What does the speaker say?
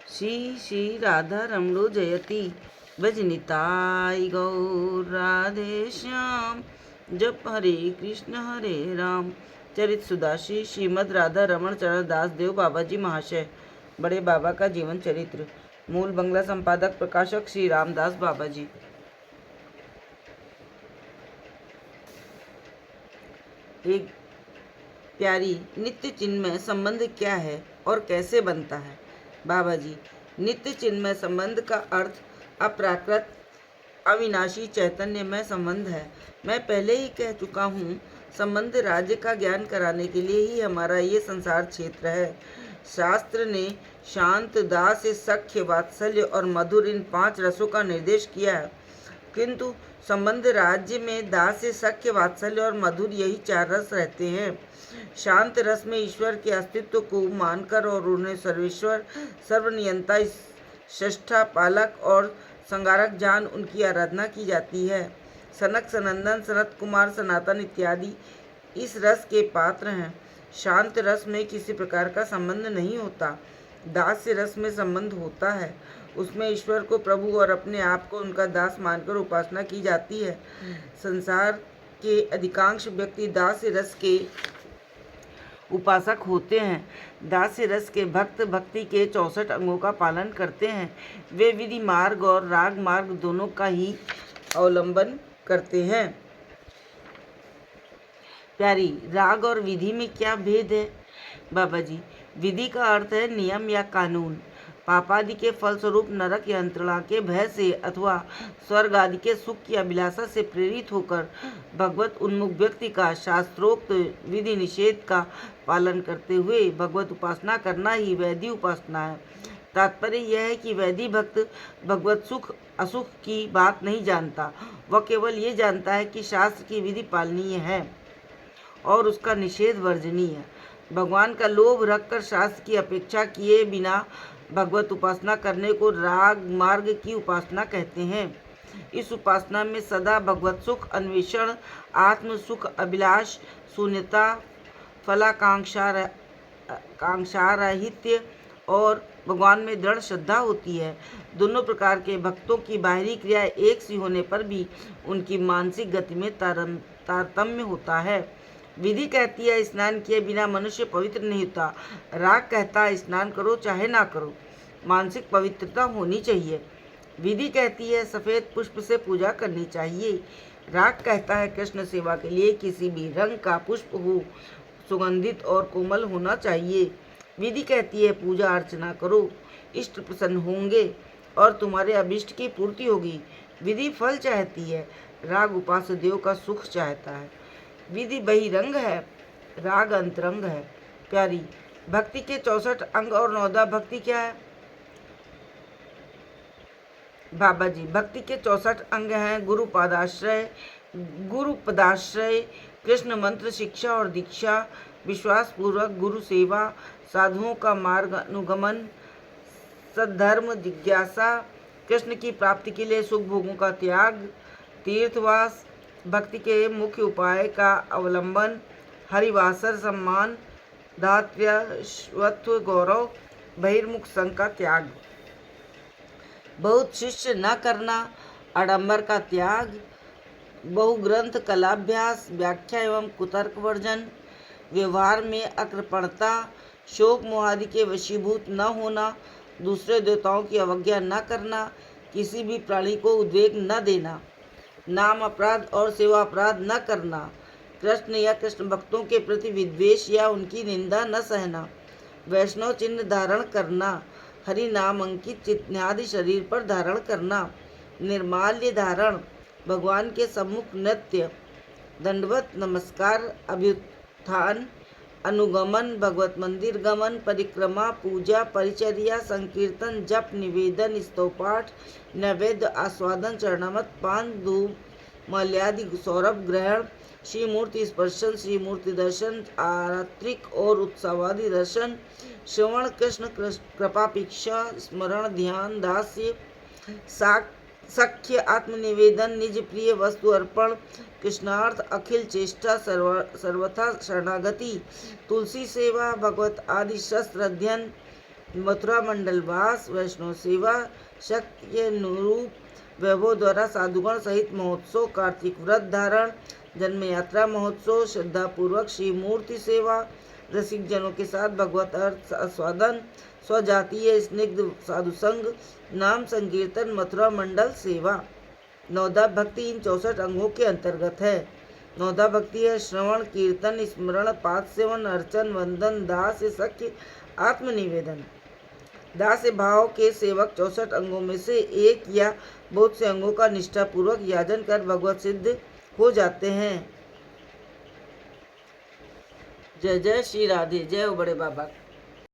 श्री श्री राधा रमणो जयति भजनिताय गौर राधे श्याम। जप हरे राम। चरित सुधा श्री श्रीमद राधा रमण चरण दास देव बाबा जी महाशय। बड़े बाबा का जीवन चरित्र। मूल बंगला संपादक प्रकाशक श्री रामदास बाबा जी। एक प्यारी नित्य चिन्मय संबंध क्या है और कैसे बनता है? बाबा जी, नित्य चिन्मय संबंध का अर्थ अप्राकृत अविनाशी चैतन्यमय संबंध है। मैं पहले ही कह चुका हूँ, संबंध राज्य का ज्ञान कराने के लिए ही हमारा ये संसार क्षेत्र है। शास्त्र ने शांत, दास, सख्य, वात्सल्य और मधुर इन 5 रसों का निर्देश किया है, किंतु संबंध राज्य में दास, सख्य, वात्सल्य और मधुर यही 4 रस रहते हैं। शांत रस में ईश्वर के अस्तित्व को मानकर और उन्हें सर्वेश्वर, सर्वनियंता, षष्ठा, पालक और संगारक जान उनकी आराधना की जाती है। सनक, सनंदन, सनत कुमार, सनातन इत्यादि इस रस के पात्र हैं। शांत रस में किसी प्रकार का संबंध नहीं होता। दास्य रस में संबंध होता है। उसमें ईश्वर को प्रभु और अपने आप को उनका दास मानकर उपासना की जाती है। संसार के अधिकांश व्यक्ति दास्य रस के उपासक होते हैं। दास्य रस के भक्त भक्ति के 64 अंगों का पालन करते हैं। वे विधि मार्ग और राग मार्ग दोनों का ही अवलंबन करते हैं। प्यारी, राग और विधि में क्या भेद है? बाबा जी, विधि का अर्थ है नियम या कानून। पापादि के फलस्वरूप नरक यंत्रणा के भय से अथवा स्वर्ग आदि के सुख की अभिलाषा से प्रेरित होकर भगवत उन्मुख व्यक्ति का शास्त्रोक्त विधि निषेध का पालन करते हुए भगवत उपासना करना ही वैधि उपासना है। तात्पर्य यह है कि वैधि भक्त भगवत सुख असुख की बात नहीं जानता। वह केवल ये जानता है कि शास्त्र की विधि पालनीय है और उसका निषेध वर्जनीय है। भगवान का लोभ रखकर शास्त्र की अपेक्षा किए बिना भगवत उपासना करने को राग मार्ग की उपासना कहते हैं। इस उपासना में सदा भगवत सुख अन्वेषण, आत्म सुख अभिलाष, शून्यता, फलाकांक्षाराहित्य और भगवान में दृढ़ श्रद्धा होती है। दोनों प्रकार के भक्तों की बाहरी क्रिया एक सी होने पर भी उनकी मानसिक गति में तारतम्य होता है। विधि कहती है स्नान किए बिना मनुष्य पवित्र नहीं होता। राग कहता है स्नान करो चाहे ना करो, मानसिक पवित्रता होनी चाहिए। विधि कहती है सफ़ेद पुष्प से पूजा करनी चाहिए। राग कहता है कृष्ण सेवा के लिए किसी भी रंग का पुष्प हो, सुगंधित और कोमल होना चाहिए। विधि कहती है पूजा अर्चना करो, इष्ट प्रसन्न होंगे और तुम्हारे अभिष्ट की पूर्ति होगी। विधि फल चाहती है, राग उपास्य देव का सुख चाहता है। विधि बहिरंग है, राग अंतरंग है। प्यारी, भक्ति के 64 अंग और 9 भक्ति क्या है? बाबा जी, भक्ति के 64 अंग हैं गुरु पदाश्रय, कृष्ण मंत्र, शिक्षा और दीक्षा, विश्वास पूर्वक गुरु सेवा, साधुओं का मार्ग अनुगमन, सद्धर्म जिज्ञासा, कृष्ण की प्राप्ति के लिए सुख भोगों का त्याग, तीर्थवास, भक्ति के मुख्य उपाय का अवलंबन, हरिवासर सम्मान, धात्र्यश्वत्व गौरव, बहिर्मुख संग का त्याग, बहुत शिष्य न करना, आडंबर का त्याग, बहुग्रंथ कलाभ्यास, व्याख्या एवं कुतर्क वर्जन, व्यवहार में अकृपणता, शोक मोहादि के वशीभूत न होना, दूसरे देवताओं की अवज्ञा न करना, किसी भी प्राणी को उद्वेग न देना, नाम अपराध और सेवा अपराध न करना, कृष्ण या कृष्ण भक्तों के प्रति विद्वेष या उनकी निंदा न सहना, वैष्णव चिन्ह धारण करना, हरि नाम अंकित चिन्हादि शरीर पर धारण करना, निर्माल्य धारण, भगवान के सम्मुख नृत्य, दंडवत नमस्कार, अभ्युत्थान, अनुगमन, भगवत मंदिर गमन, परिक्रमा, पूजा, परिचर्या, संकीर्तन, जप, निवेदन, स्तवपाठ, नैवेद्य, आस्वादन, चरणामत, पान, धूप, मल्यादि सौरभ ग्रहण, श्री मूर्ति स्पर्शन, श्री मूर्ति दर्शन, आरात्रिक और उत्सवादि दर्शन, श्रवण, कृष्ण कृपापीक्षा, स्मरण, ध्यान, दास्य, सख्य, आत्मनिवेदन, निज प्रिय वस्तु अर्पण, कृष्णार्थ, अखिल चेष्टा, सर्वथा शरणागति, तुलसी सेवा, भगवत आदि शस्त्र अध्ययन, मथुरा मंडल वास, वैष्णव सेवा, शक्ति के अनुरूप वैभव द्वारा साधुगण सहित महोत्सव, कार्तिक व्रत धारण, जन्म यात्रा महोत्सव, श्रद्धा पूर्वक श्री मूर्ति सेवा, रसिक जनों के साथ भगवत अर्थ आस्वादन, स्वजातीय स्निग्ध साधु संग, नाम संकीर्तन, मथुरा मंडल सेवा। नवदा भक्ति इन 64 अंगों के अंतर्गत है। नवदा भक्ति है श्रवण, कीर्तन, स्मरण, पाद सेवन, अर्चन, वंदन, दास सख्य, आत्मनिवेदन। दास भाव के सेवक 64 अंगों में से एक या बहुत से अंगों का निष्ठापूर्वक याजन कर भगवत सिद्ध हो जाते हैं। जय जय श्री राधे, जय हो बड़े बाबा।